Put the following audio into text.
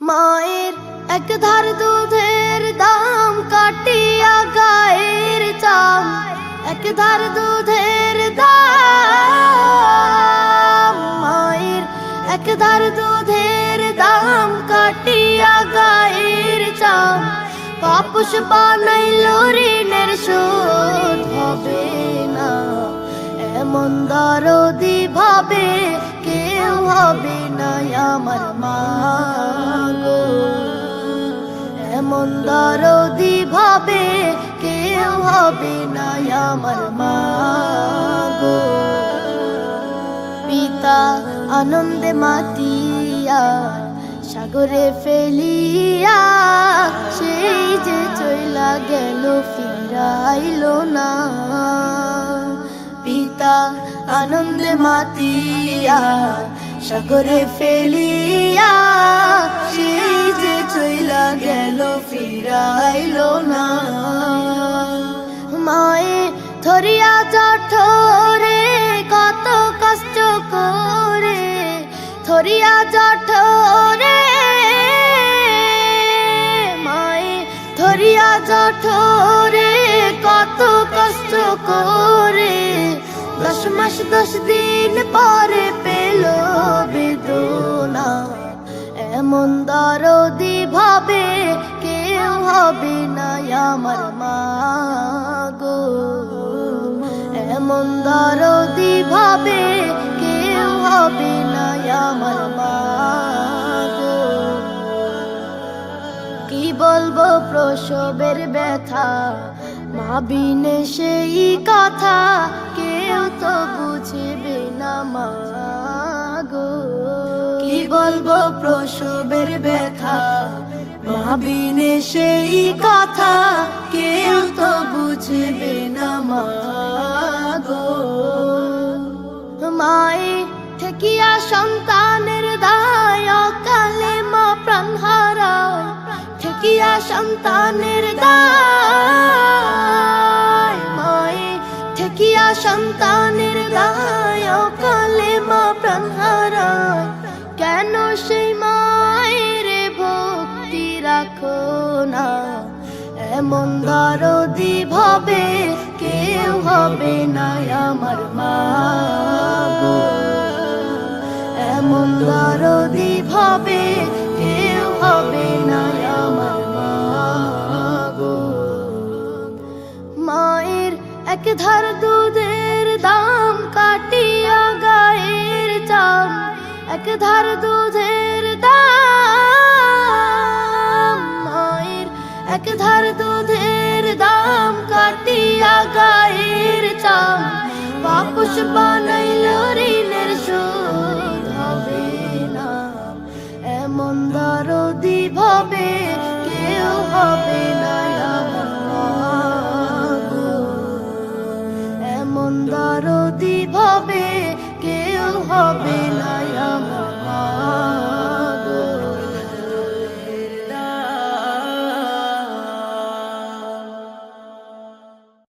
মায়ের এক ধার দুধের দাম কাটিয়া গায়ের চাম, এক ধার দুধের দাম। মায়ের এক ধার দুধের দাম কাটিয়া গায়ের চাম, পাপুষ বানাইল ঋণের শোধ হবে না। এমন দরদি ভাবে কেউ হবে না আমার মা গো, এমন দরদি ভাবে কেউ হবে না আমার মা গো। পিতা আনন্দে মাতিয়া সাগরে ফেলিয়া, সেই যে চইলা গেল ফিরাইল না। পিতা আনন্দে মাতিয়া সাগরে ফেলিয়া, সেই যে চইলা গেল ফিরাইল না। মায়ে ধরিয়া জঠরে কত কষ্ট করে, ধরিয়া জঠরে মায়ে ধরিয়া জঠরে কত কষ্ট করে, 10 মাস 10 দিন পরে পেল বেদনা। এমন দরদি ভাবে কেউ হবে না আমার মা গো, এমন দরদি ভাবে কেউ হবে না আমার মা গো। কি বলবো প্রসবের ব্যথা, মা বিনে সেই কথা কেউ তো বুঝবে না মা গো। কি বলবো প্রসবের ব্যথা, মা বিনে সেই কথা কেউ তো বুঝবে না মা গো। মায়ে ঠেকিয়া সন্তানের দায়, অকালে মা প্রাণ হারায়। ঠেকিয়া সন্তানের দায়, মায়ে ঠেকিয়া সন্তানের দায়, অকালে মা প্রাণ হারায়। কেন সেই মায়ের ভক্তি রাখো না, এমন দরদি ভাবে কেউ হবে না আমার মা গো, এমন দরদি ভাবে কেউ হবে না আমার মা গো। মায়ের এক ধার দুধের দাম কাটিয়া গায়ের চাম, এক ধার দুধের দাম। মায়ের এক ধার দুধের দাম কাটিয়া গায়ের চাম, পাপুষ বানাই